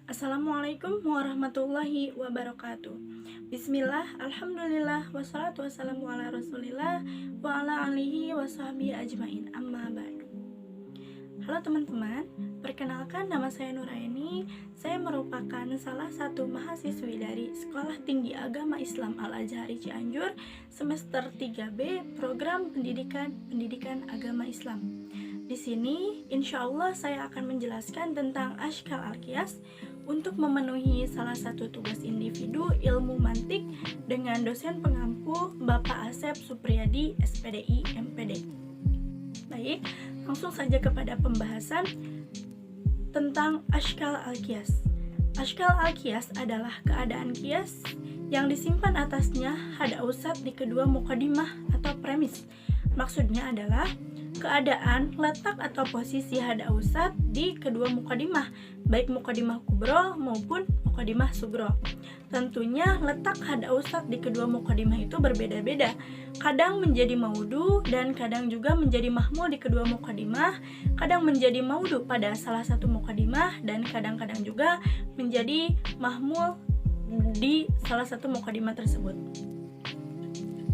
Assalamualaikum warahmatullahi wabarakatuh. Bismillah, alhamdulillah, wassalatu wassalamu ala rasulillah wa ala alihi wa sahbihi ajmain, amma ba'du. Halo teman-teman, perkenalkan nama saya Nuraini. Saya merupakan salah satu mahasiswi dari Sekolah Tinggi Agama Islam Al-Azhari Cianjur, semester 3B, program Pendidikan Agama Islam. Di sini, insya Allah saya akan menjelaskan tentang Ashkal Al-Qiyas untuk memenuhi salah satu tugas individu ilmu mantik dengan dosen pengampu Bapak Asep Supriyadi, SPDI, MPD. Baik, langsung saja kepada pembahasan tentang Ashkal Al-Qiyas. Ashkal Al-Qiyas adalah keadaan qiyas yang disimpan atasnya hada usat di kedua mukadimah atau premis. Maksudnya adalah keadaan letak atau posisi hada usat di kedua mukadimah, baik mukadimah kubro maupun mukadimah sugro. Tentunya letak hada usat di kedua mukadimah itu berbeda-beda. Kadang menjadi maudu dan kadang juga menjadi mahmul di kedua mukadimah, kadang menjadi maudu pada salah satu mukadimah dan kadang-kadang juga menjadi mahmul di salah satu mukadimah tersebut.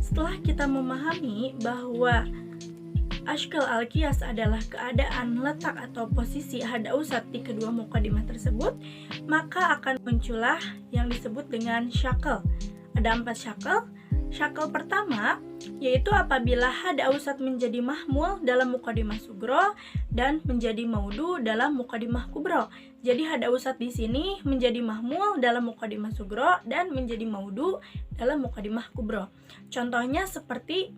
Setelah kita memahami bahwa Ashkal Al-Qiyas adalah keadaan letak atau posisi hada usat di kedua mukadimah tersebut, maka akan muncullah yang disebut dengan syakal. Ada 4 syakal. Syakal pertama yaitu apabila hada usat menjadi mahmul dalam mukadimah sugro dan menjadi maudu dalam mukadimah kubro. Jadi hada usat di sini menjadi mahmul dalam mukadimah sugro dan menjadi maudu dalam mukadimah kubro. Contohnya seperti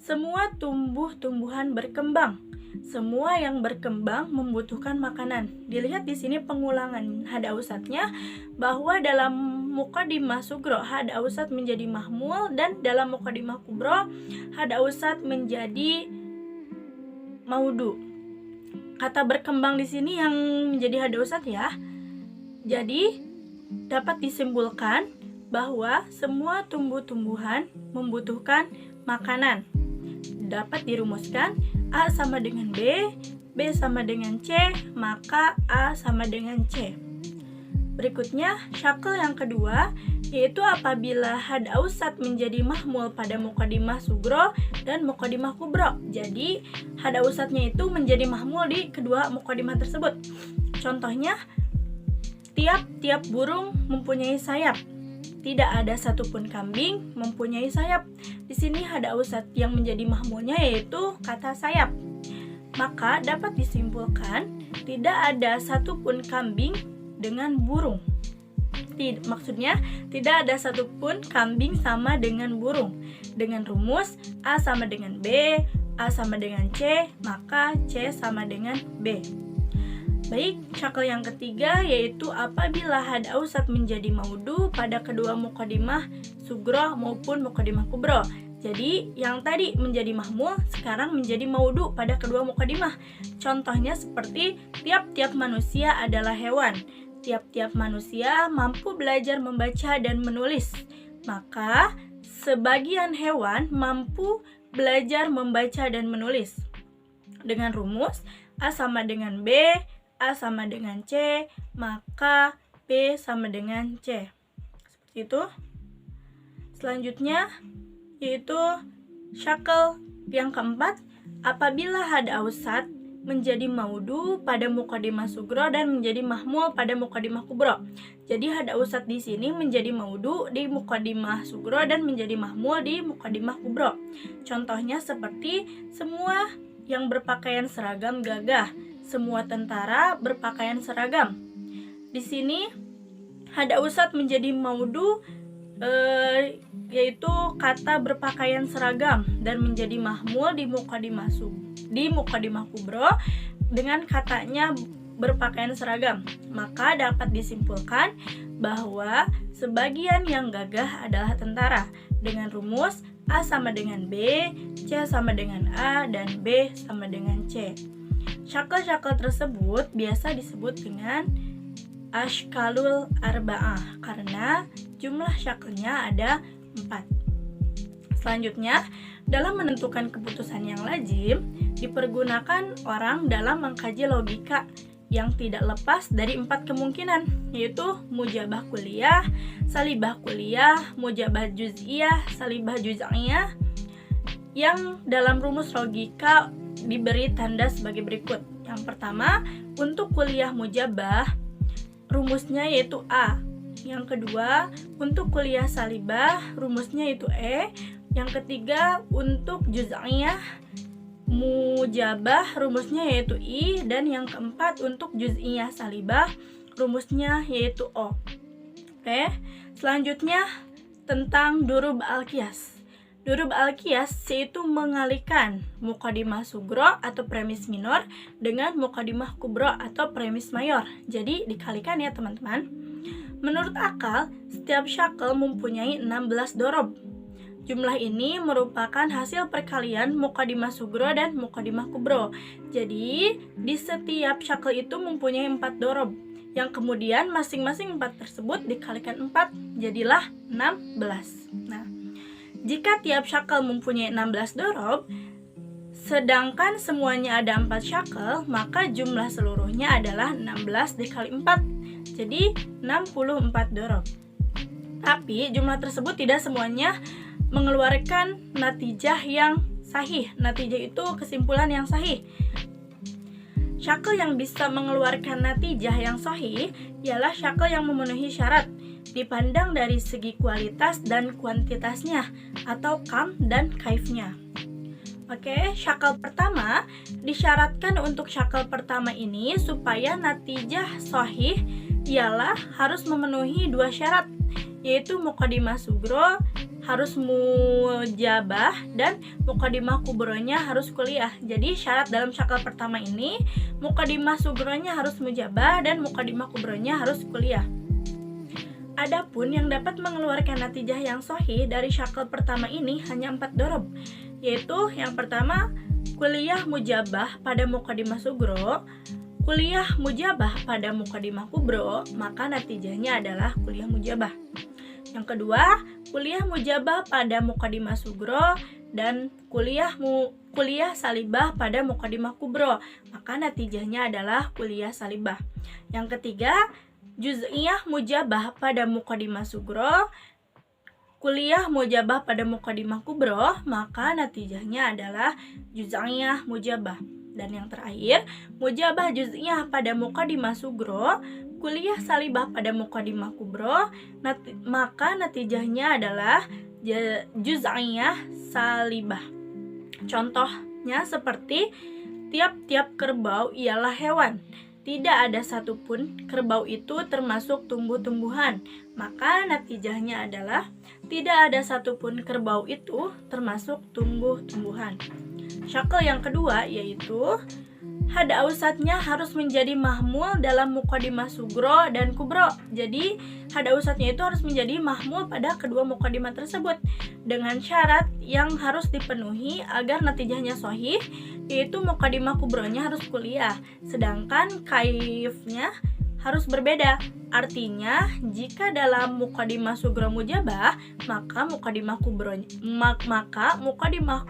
semua tumbuh-tumbuhan berkembang. Semua yang berkembang membutuhkan makanan. Dilihat di sini pengulangan hada usatnya bahwa dalam mukadimah sugro hada usat menjadi mahmul dan dalam mukadimah kubro hada usat menjadi maudu. Kata berkembang di sini yang menjadi hada usat ya. Jadi dapat disimpulkan bahwa semua tumbuh-tumbuhan membutuhkan makanan. Dapat dirumuskan A sama dengan B, B sama dengan C, maka A sama dengan C. Berikutnya, syakal yang kedua yaitu apabila hada usat menjadi mahmul pada mukadimah sugro dan mukadimah kubro. Jadi, hada usatnya itu menjadi mahmul di kedua mukadimah tersebut. Contohnya, tiap-tiap burung mempunyai sayap. Tidak ada satupun kambing mempunyai sayap. Di sini hada usat yang menjadi mahmulnya yaitu kata sayap. Maka dapat disimpulkan tidak ada satupun kambing dengan burung. Maksudnya tidak ada satupun kambing sama dengan burung. Dengan rumus A sama dengan B, A sama dengan C, maka C sama dengan B. Baik, syakal yang ketiga yaitu apabila hada usat menjadi maudu pada kedua mukadimah sugro maupun mukadimah kubro. Jadi, yang tadi menjadi mahmul sekarang menjadi maudu pada kedua mukadimah. Contohnya seperti tiap-tiap manusia adalah hewan. Tiap-tiap manusia mampu belajar membaca dan menulis. Maka, sebagian hewan mampu belajar membaca dan menulis. Dengan rumus A sama dengan B, A sama dengan C, maka B sama dengan C. Seperti itu. Selanjutnya yaitu syakal yang keempat, apabila hada usat menjadi maudu pada mukadimah sugro dan menjadi mahmul pada mukadimah kubro. Jadi hada usat di sini menjadi maudu di mukadimah sugro dan menjadi mahmul di mukadimah kubro. Contohnya seperti semua yang berpakaian seragam gagah. Semua tentara berpakaian seragam. Di sini hada usat menjadi maudu yaitu kata berpakaian seragam dan menjadi mahmul di mukadimah kubro dengan katanya berpakaian seragam. Maka dapat disimpulkan bahwa sebagian yang gagah adalah tentara dengan rumus A sama dengan B, C sama dengan A, dan B sama dengan C. Syakal-syakal tersebut biasa disebut dengan Ashkalul Arba'ah karena jumlah syakalnya ada 4. Selanjutnya, dalam menentukan keputusan yang lazim, dipergunakan orang dalam mengkaji logika yang tidak lepas dari 4 kemungkinan, yaitu mujabah kuliah, salibah kuliah, mujabah juz'iyah, salibah juz'iyah, yang dalam rumus logika diberi tanda sebagai berikut. Yang pertama, untuk kuliah mujabah, rumusnya yaitu A. Yang kedua, untuk kuliah salibah, rumusnya yaitu E. Yang ketiga, untuk juz'iyah mujabah, rumusnya yaitu I. Dan yang keempat, untuk juz'iyah salibah, rumusnya yaitu O. Oke, selanjutnya tentang durub al-qiyas. Durub al-qiyas yaitu mengalihkan muqaddimah sugro atau premis minor dengan muqaddimah kubro atau premis mayor. Jadi dikalikan ya teman-teman. Menurut akal, setiap syakl mempunyai 16 dorob. Jumlah ini merupakan hasil perkalian muqaddimah sugro dan muqaddimah kubro. Jadi, di setiap syakl itu mempunyai 4 dorob, yang kemudian masing-masing 4 tersebut dikalikan 4, jadilah 16. Nah, jika tiap syakl mempunyai 16 dorob, sedangkan semuanya ada 4 syakl, maka jumlah seluruhnya adalah 16 dikali 4, jadi 64 dorob. Tapi jumlah tersebut tidak semuanya mengeluarkan natijah yang sahih. Natijah itu kesimpulan yang sahih. Syakl yang bisa mengeluarkan natijah yang sahih ialah syakl yang memenuhi syarat dipandang dari segi kualitas dan kuantitasnya, atau kam dan kaifnya. Oke, syakl pertama disyaratkan untuk syakl pertama ini supaya natijah sahih ialah harus memenuhi 2 syarat, yaitu muqaddimah sugro harus mujabah dan muqaddimah kubronya harus kuliah. Jadi syarat dalam syakl pertama ini muqaddimah sugronya harus mujabah dan muqaddimah kubronya harus kuliah. Adapun yang dapat mengeluarkan natijah yang sahih dari syakl pertama ini hanya 4 dorob, yaitu yang pertama kuliah mujabah pada muqaddimah sugro, kuliah mujabah pada muqaddimah kubro, maka natijahnya adalah kuliah mujabah. Yang kedua, kuliah mujabah pada muqaddimah sugro dan kuliah salibah pada muqaddimah kubro, maka natijahnya adalah kuliah salibah. Yang ketiga, juz'iyah mujabah pada muqaddimah sugro, kuliah mujabah pada muqaddimah kubro, maka natijahnya adalah juz'iyah mujabah. Dan yang terakhir, mujabah juz'iyah pada muqaddimah sugro, kuliah salibah pada muqaddimah kubro, maka natijahnya adalah juz'iyah salibah. Contohnya seperti tiap-tiap kerbau ialah hewan. Tidak ada satupun kerbau itu termasuk tumbuh-tumbuhan, maka natijahnya adalah tidak ada satupun kerbau itu termasuk tumbuh-tumbuhan. Syakl yang kedua yaitu had ausatnya harus menjadi mahmul dalam muqaddimah sugro dan kubro. Jadi had ausatnya itu harus menjadi mahmul pada kedua muqaddimah tersebut dengan syarat yang harus dipenuhi agar natijahnya sahih, yaitu muqaddimah kubronya harus kuliah, sedangkan kaifnya harus berbeda. Artinya, jika dalam muqaddimah sugro mujabah, maka muqaddimah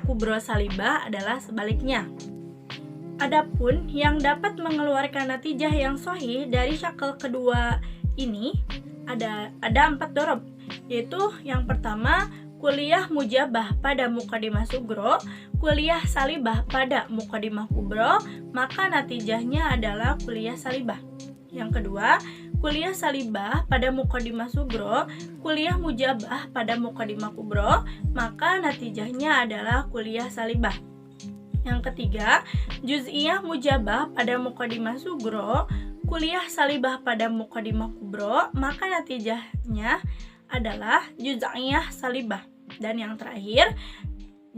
kubro salibah adalah sebaliknya. Adapun yang dapat mengeluarkan natijah yang sahih dari syakl kedua ini ada 4 dorob, yaitu yang pertama kuliah mujabah pada muqaddimah sugro, kuliah salibah pada muqaddimah kubro, maka natijahnya adalah kuliah salibah. Yang kedua, kuliah salibah pada muqaddimah sugro, kuliah mujabah pada muqaddimah kubro, maka natijahnya adalah kuliah salibah. Yang ketiga, juz'iyah mujabah pada muqaddimah sugro, kuliah salibah pada muqaddimah kubro, maka natijahnya adalah juz'iyah salibah. Dan yang terakhir,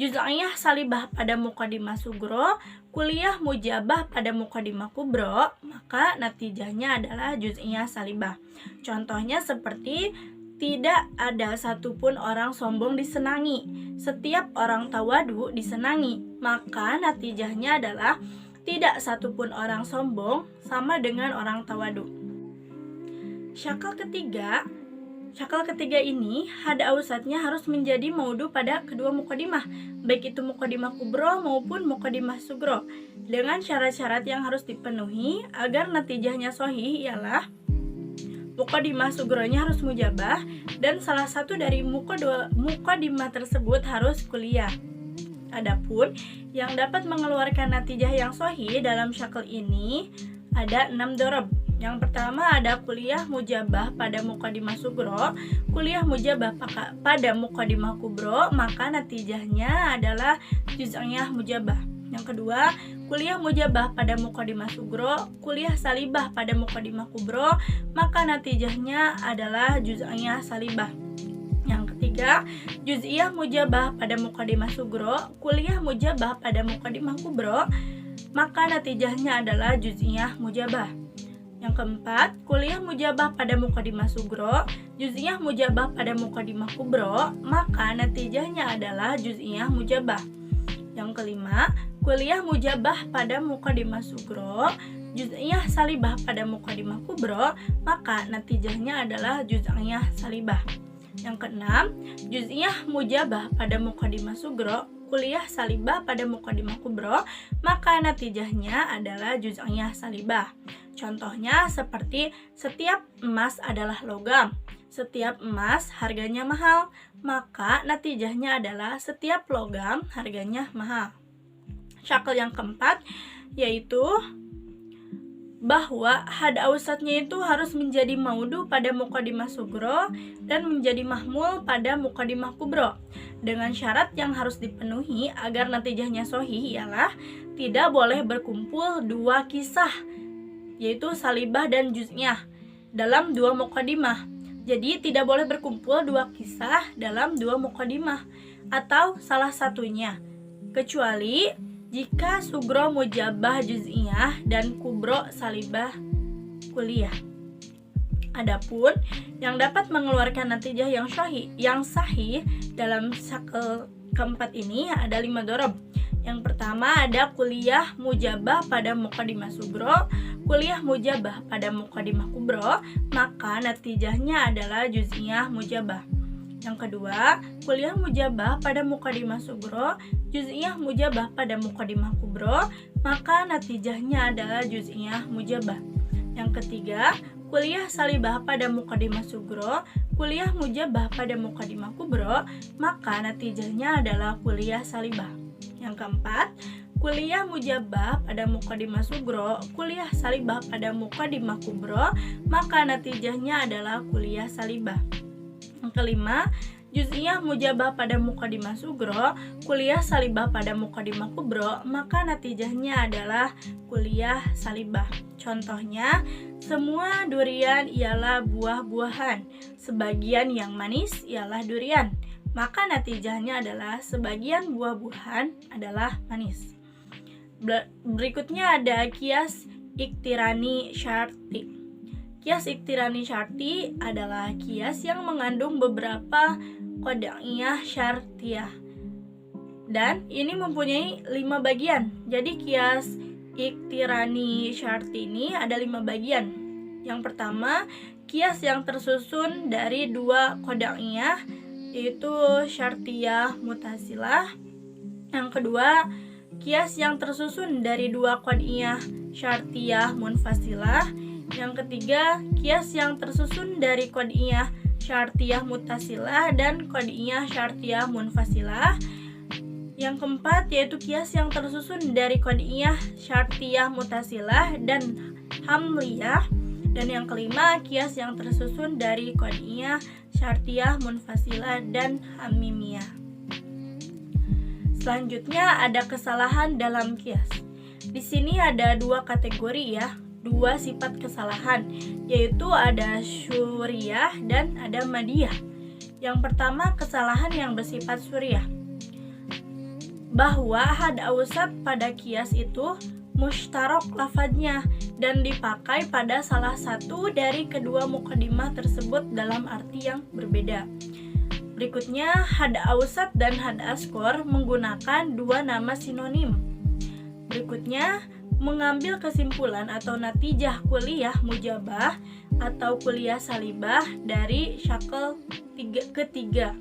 juz'iyah salibah pada muqaddimah sugro, kuliah mujabah pada muqaddimah kubro, maka natijahnya adalah juz'iyah salibah. Contohnya seperti tidak ada satupun orang sombong disenangi, setiap orang tawadu disenangi, maka natijahnya adalah tidak satupun orang sombong sama dengan orang tawadu. Syakl ketiga Syakal ketiga ini, had ausatnya harus menjadi maudu pada kedua muqaddimah, baik itu muqaddimah kubro maupun muqaddimah sugro, dengan syarat-syarat yang harus dipenuhi agar natijahnya sahih ialah muqaddimah sugronya harus mujabah dan salah satu dari muqaddimah tersebut harus kuliah. Adapun yang dapat mengeluarkan natijah yang sahih dalam syakal ini ada 6 dorob. Yang pertama ada kuliah mujabah pada muqaddimah sugro, kuliah mujabah pada muqaddimah kubro, maka natijahnya adalah juz'iyah mujabah. Yang kedua, kuliah mujabah pada muqaddimah sugro, kuliah salibah pada muqaddimah kubro, maka natijahnya adalah juz'iyah salibah. Yang ketiga, juz'iyah mujabah pada muqaddimah sugro, kuliah mujabah pada muqaddimah kubro, maka natijahnya adalah juz'iyah mujabah. Yang keempat, kuliah mujabah pada muqaddimah sugro, juz'iyah mujabah pada muqaddimah kubro, maka natijahnya adalah juz'iyah mujabah. Yang kelima, kuliah mujabah pada muqaddimah sugro, juz'iyah salibah pada muqaddimah kubro, maka natijahnya adalah juz'iyah salibah. Yang keenam, juz'iyah mujabah pada muqaddimah sugro, kuliah salibah pada muqaddimah kubro, maka natijahnya adalah juz'iyah salibah. Contohnya seperti setiap emas adalah logam, setiap emas harganya mahal, maka natijahnya adalah setiap logam harganya mahal. Syakal yang keempat yaitu bahwa had ausatnya itu harus menjadi maudu pada muqaddimah sugro dan menjadi mahmul pada muqaddimah kubro, dengan syarat yang harus dipenuhi agar natijahnya sahih ialah tidak boleh berkumpul dua kisah, yaitu salibah dan juz'iyah dalam dua muqaddimah. Jadi tidak boleh berkumpul dua kisah dalam dua muqaddimah atau salah satunya, kecuali jika sugro mujabah juz'iyah dan kubro salibah kuliah. Adapun yang dapat mengeluarkan natijah yang sahih dalam syakal keempat ini ada 5 dorob. Yang pertama ada kuliah mujabah pada muqaddimah sugro, kuliah mujabah pada muqaddimah kubro, maka natijahnya adalah juz'iyah mujabah. Yang kedua, kuliah mujabah pada muqaddimah sugro, juz'iyah mujabah pada muqaddimah kubro, maka natijahnya adalah juz'iyah mujabah. Yang ketiga, kuliah salibah pada muqaddimah sugro, kuliah mujabah pada muqaddimah kubro, maka natijahnya adalah kuliah salibah. Yang keempat, kuliah mujabah pada muqaddimah sugro, kuliah salibah pada muqaddimah kubro, maka natijahnya adalah kuliah salibah. Yang kelima, juz'iyah mujabah pada muqaddimah sugro, kuliah salibah pada muqaddimah kubro, maka natijahnya adalah kuliah salibah. Contohnya, semua durian ialah buah-buahan, sebagian yang manis ialah durian, maka natijahnya adalah sebagian buah-buahan adalah manis. Berikutnya ada kias iktirani syarti. Kias iktirani syarti adalah kias yang mengandung beberapa qad'iyah syartiyah, dan ini mempunyai 5 bagian. Jadi kias iktirani syarti ini ada 5 bagian. Yang pertama, kias yang tersusun dari 2 qad'iyah, yaitu syartiyah mutasilah. Yang kedua, kias yang tersusun dari 2 qad'iyah syartiyah munfasilah. Yang ketiga, kias yang tersusun dari qad'iyah syartiyah mutasilah dan qad'iyah syartiyah munfasilah. Yang keempat yaitu kias yang tersusun dari qad'iyah syartiyah mutasilah dan hamliyah. Dan yang kelima, kias yang tersusun dari qad'iyah syartiyah munfasilah dan hamimiyah. Selanjutnya ada kesalahan dalam kias. Di sini ada 2 kategori ya. 2 sifat kesalahan, yaitu ada syuriyah dan ada madiyah. Yang pertama, kesalahan yang bersifat syuriyah, bahwa had ausat pada kias itu mushtarok lafadznya dan dipakai pada salah satu dari kedua muqaddimah tersebut dalam arti yang berbeda. Berikutnya, had ausat dan had askor menggunakan 2 nama sinonim. Berikutnya, mengambil kesimpulan atau natijah kuliah mujabah atau kuliah salibah dari syakl ketiga.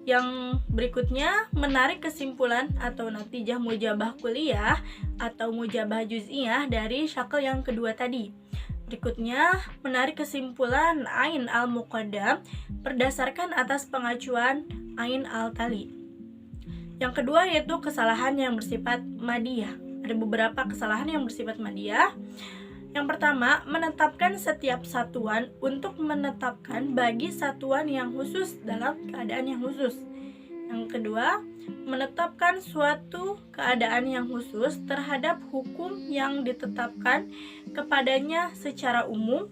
Yang berikutnya, menarik kesimpulan atau natijah mujabah kuliah atau mujabah juz'iyah dari syakl yang kedua tadi. Berikutnya, menarik kesimpulan ain al-muqaddam berdasarkan atas pengacuan ain al-tali. Yang kedua yaitu kesalahan yang bersifat madiyah. Ada beberapa kesalahan yang bersifat madiyah. Yang pertama, menetapkan setiap satuan untuk menetapkan bagi satuan yang khusus dalam keadaan yang khusus. Yang kedua, menetapkan suatu keadaan yang khusus terhadap hukum yang ditetapkan kepadanya secara umum.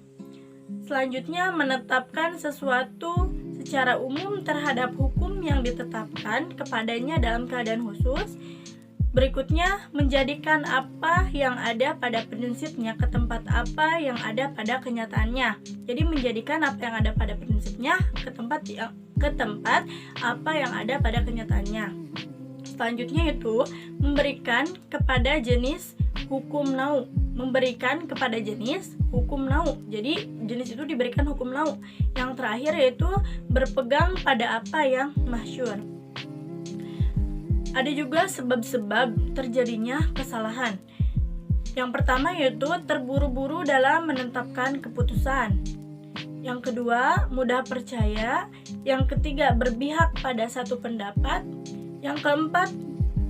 Selanjutnya, menetapkan sesuatu secara umum terhadap hukum yang ditetapkan kepadanya dalam keadaan khusus. Berikutnya, menjadikan apa yang ada pada prinsipnya ke tempat apa yang ada pada kenyataannya. Jadi menjadikan apa yang ada pada prinsipnya ke tempat apa yang ada pada kenyataannya. Selanjutnya itu memberikan kepada jenis hukum nau. Memberikan kepada jenis hukum nau. Jadi jenis itu diberikan hukum nau. Yang terakhir yaitu berpegang pada apa yang masyhur. Ada juga sebab-sebab terjadinya kesalahan. Yang pertama yaitu terburu-buru dalam menetapkan keputusan. Yang kedua, mudah percaya. Yang ketiga, berpihak pada satu pendapat. Yang keempat,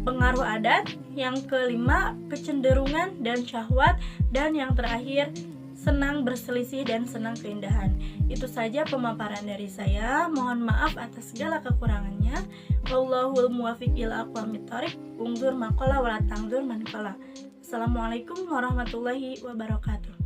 pengaruh adat. Yang kelima, kecenderungan dan syahwat. Dan yang terakhir, senang berselisih dan senang keindahan. Itu saja pemaparan dari saya. Mohon maaf atas segala kekurangannya. Wallahul muwaffiq ila aqwamit thoriq. Ungzur maqala wala tangzur man qala. Assalamualaikum warahmatullahi wabarakatuh.